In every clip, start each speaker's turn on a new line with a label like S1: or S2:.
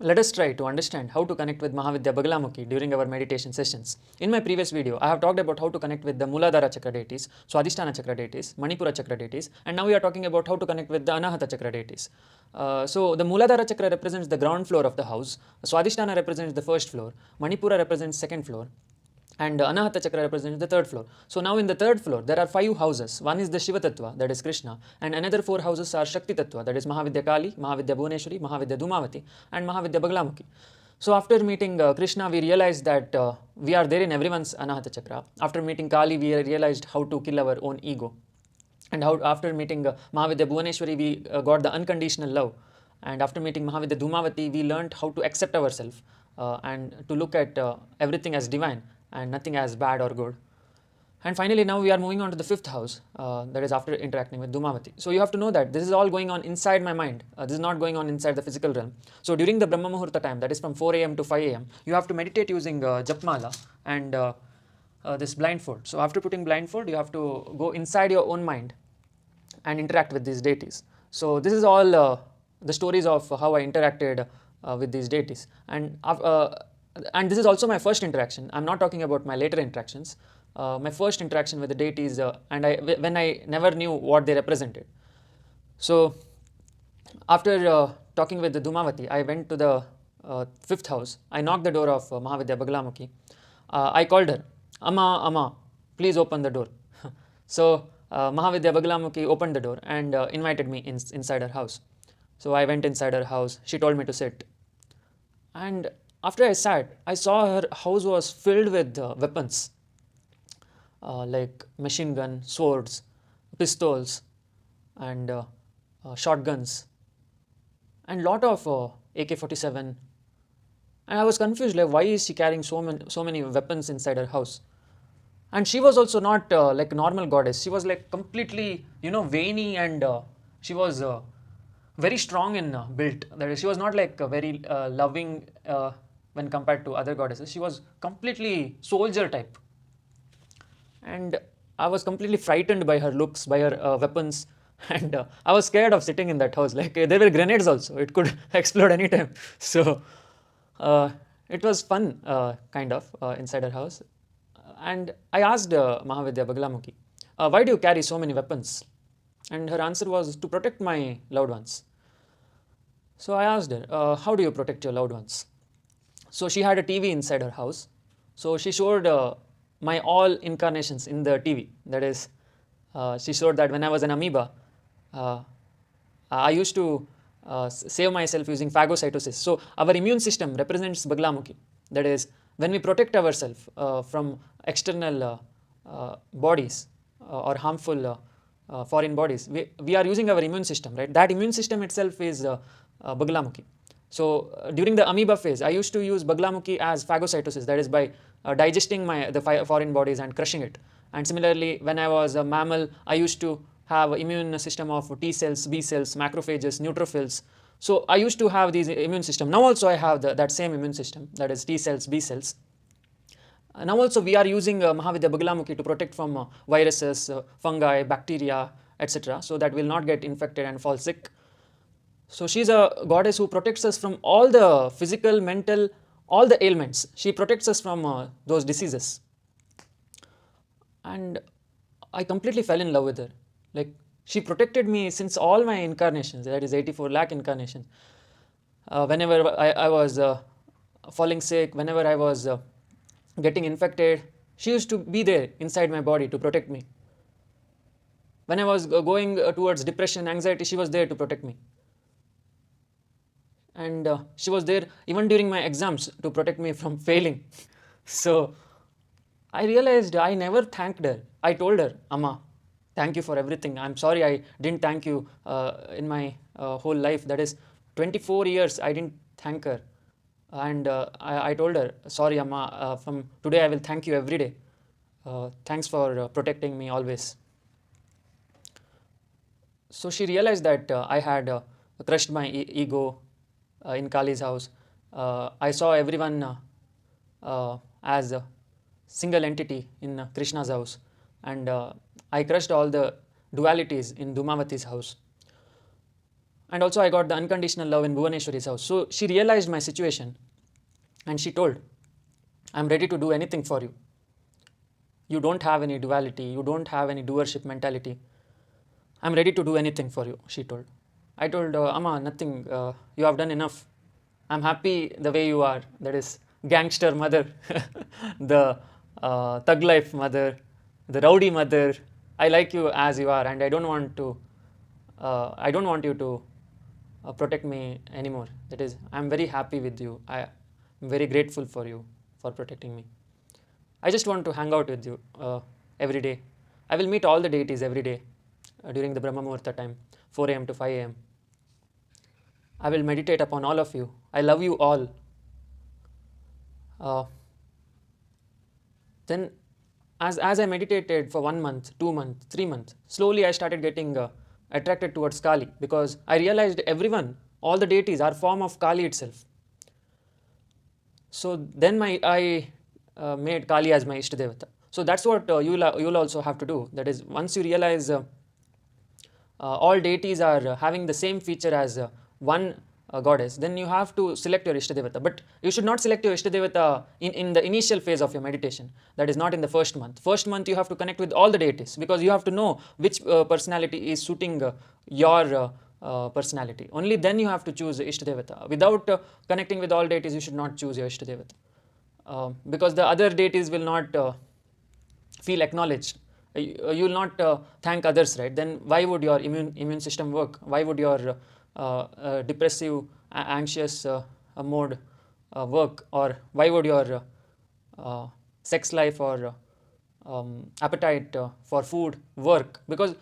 S1: Let us try to understand how to connect with Mahavidya Bagalamukhi during our meditation sessions. In my previous video, I have talked about how to connect with the Muladhara Chakra deities, Swadhisthana Chakra deities, Manipura Chakra deities, and now we are talking about how to connect with the Anahata Chakra deities. So the Muladhara Chakra represents the ground floor of the house, Swadhisthana represents the first floor, Manipura represents second floor, and Anahata Chakra represents the third floor. So now in the third floor, there are 5 houses. One is the Shiva Tattva, that is Krishna, and another 4 houses are Shakti Tattva, that is Mahavidya Kali, Mahavidya Bhuneshwari, Mahavidya Dhumavati, and Mahavidya Bagalamukhi. So after meeting Krishna, we realized that we are there in everyone's Anahata Chakra. After meeting Kali, we realized how to kill our own ego. And how after meeting Mahavidya Bhuneshwari, we got the unconditional love. And after meeting Mahavidya Dhumavati, we learned how to accept ourselves and to look at everything as divine and nothing as bad or good. And finally, now we are moving on to the 5th house, that is after interacting with Dhumavati. So you have to know that this is all going on inside my mind. This is not going on inside the physical realm. So during the Brahma Muhurta time, that is from 4 a.m. to 5 a.m., you have to meditate using Japmala and this blindfold. So after putting blindfold, you have to go inside your own mind and interact with these deities. So this is all the stories of how I interacted with these deities. And this is also my first interaction. I'm not talking about my later interactions. My first interaction with the deities, when I never knew what they represented. So after talking with the Dhumavati, I went to the 5th house. I knocked the door of Mahavidya Bagalamukhi. I called her, Amma, Amma, please open the door. So Mahavidya Bagalamukhi opened the door and invited me inside her house. So I went inside her house. She told me to sit. And after I sat, I saw her house was filled with weapons like machine gun, swords, pistols, and shotguns, and lot of AK-47. And I was confused, like why is she carrying so many weapons inside her house? And she was also not like a normal goddess. She was like completely, veiny, and she was very strong in built. That is, she was not like very loving when compared to other goddesses. She was completely soldier type. And I was completely frightened by her looks, by her weapons, and I was scared of sitting in that house. Like there were grenades also; it could explode anytime. So it was fun, kind of, inside her house. And I asked Mahavidya Bagalamukhi, "Why do you carry so many weapons?" And her answer was, "To protect my loved ones." So I asked her, "How do you protect your loved ones?" So she had a TV inside her house. So she showed my all incarnations in the TV. That is, she showed that when I was an amoeba, I used to save myself using phagocytosis. So our immune system represents Bagalamukhi. That is, when we protect ourselves from external bodies or harmful foreign bodies, we are using our immune system, right? That immune system itself is Bagalamukhi. So during the amoeba phase, I used to use Bagalamukhi as phagocytosis, that is by digesting the foreign bodies and crushing it. And similarly, when I was a mammal, I used to have an immune system of T cells, B cells, macrophages, neutrophils. So I used to have these immune system. Now also I have that same immune system, that is T cells, B cells. Now also we are using Mahavidya Bagalamukhi to protect from viruses, fungi, bacteria, etc. so that we will not get infected and fall sick. So she is a goddess who protects us from all the physical, mental, all the ailments. She protects us from those diseases. And I completely fell in love with her. Like, she protected me since all my incarnations, that is 84 lakh incarnations. Whenever I was falling sick, whenever I was getting infected, she used to be there inside my body to protect me. When I was going towards depression, anxiety, she was there to protect me. And she was there even during my exams to protect me from failing. So I realized I never thanked her. I told her, Amma, thank you for everything. I'm sorry I didn't thank you in my whole life. That is 24 years I didn't thank her. And I told her, sorry Amma, from today I will thank you every day. Thanks for protecting me always. So she realized that I had crushed my ego in Kali's house. I saw everyone as a single entity in Krishna's house, and I crushed all the dualities in Dhumavati's house. And also I got the unconditional love in Bhuvaneshwari's house. So she realized my situation and she told, I'm ready to do anything for you. You don't have any duality, you don't have any doership mentality. I'm ready to do anything for you, she told. I told, Amma, nothing, you have done enough. I'm happy the way you are. That is gangster mother, the thug life mother, the rowdy mother. I like you as you are, and I don't want you to protect me anymore. That is, I'm very happy with you. I'm very grateful for you for protecting me. I just want to hang out with you every day. I will meet all the deities every day during the Brahma Muhurta time, 4 a.m. to 5 a.m. I will meditate upon all of you. I love you all. Then as I meditated for 1 month, 2 months, 3 months, slowly I started getting attracted towards Kali, because I realized everyone, all the deities are form of Kali itself. So then I made Kali as my Ishta Devata. So that's what you'll also have to do. That is, once you realize all deities are having the same feature as one goddess, then you have to select your Ishta Devata. But you should not select your Ishta Devata in the initial phase of your meditation. That is not in the first month. First month you have to connect with all the deities, because you have to know which personality is suiting your personality. Only then you have to choose Ishta Devata. Without connecting with all deities, you should not choose your Ishta Devata. Because the other deities will not feel acknowledged. You will not thank others, right? Then why would your immune system work? Why would your depressive, anxious mode work? Or why would your sex life or appetite for food work? Because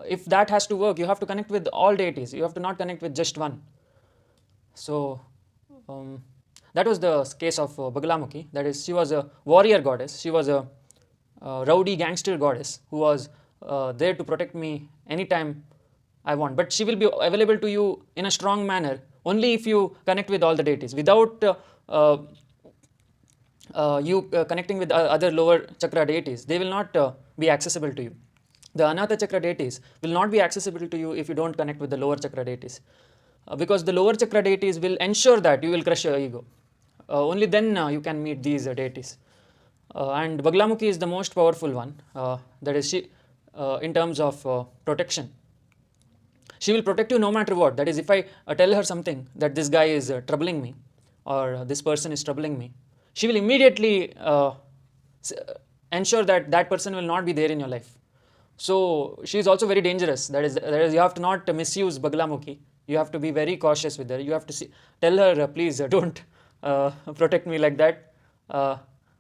S1: if that has to work, you have to connect with all deities. You have to not connect with just one. So that was the case of Bagalamukhi. That is, she was a warrior goddess. She was a rowdy gangster goddess who was there to protect me anytime I want. But she will be available to you in a strong manner only if you connect with all the deities. Without you connecting with other lower chakra deities, they will not be accessible to you. The Anahata chakra deities will not be accessible to you if you don't connect with the lower chakra deities. Because the lower chakra deities will ensure that you will crush your ego. Only then you can meet these deities. And Bagalamukhi is the most powerful one. That is, she, in terms of protection. She will protect you no matter what. That is, if I tell her something that this guy is troubling me or this person is troubling me, she will immediately ensure that that person will not be there in your life. So she is also very dangerous. That is, you have to not misuse Bagalamukhi. You have to be very cautious with her. You have to tell her, please don't protect me like that.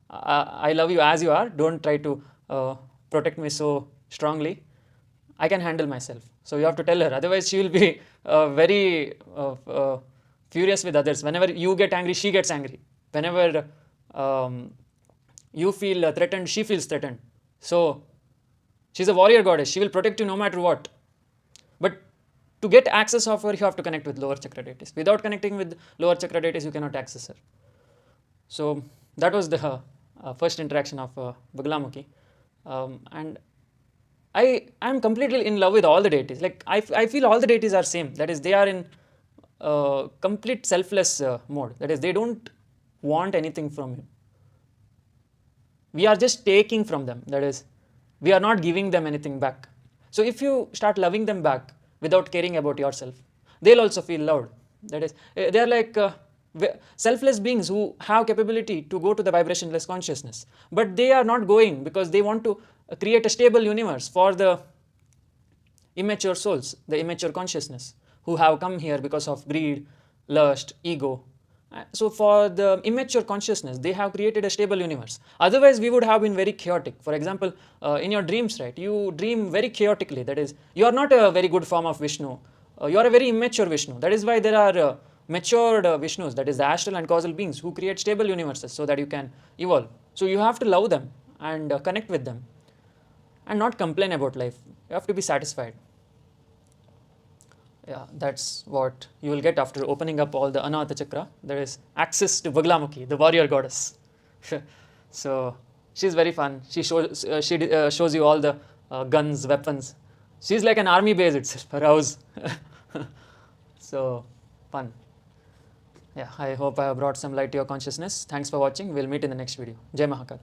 S1: I love you as you are. Don't try to protect me so strongly. I can handle myself. So you have to tell her. Otherwise, she will be very furious with others. Whenever you get angry, she gets angry. Whenever you feel threatened, she feels threatened. So she's a warrior goddess. She will protect you no matter what. But to get access of her, you have to connect with lower chakra deities. Without connecting with lower chakra deities, you cannot access her. So that was the first interaction of Bagalamukhi. And I am completely in love with all the deities. Like I feel all the deities are same. That is, they are in complete selfless mode. That is, they don't want anything from you. We are just taking from them. That is, we are not giving them anything back. So if you start loving them back without caring about yourself, they'll also feel loved. That is, they are like selfless beings who have capability to go to the vibrationless consciousness. But they are not going because they want to create a stable universe for the immature souls, the immature consciousness, who have come here because of greed, lust, ego. So for the immature consciousness, they have created a stable universe. Otherwise, we would have been very chaotic. For example, in your dreams, right, you dream very chaotically. That is, you are not a very good form of Vishnu. You are a very immature Vishnu. That is why there are matured Vishnus, that is the astral and causal beings, who create stable universes so that you can evolve. So you have to love them and connect with them and not complain about life. You have to be satisfied. Yeah, that's what you will get after opening up all the Anahata chakra. There is access to Bagalamukhi, the warrior goddess. So she's very fun. She shows you all the guns, weapons. She's like an army base itself, her house. So, fun. Yeah, I hope I have brought some light to your consciousness. Thanks for watching. We'll meet in the next video. Jai Mahakal.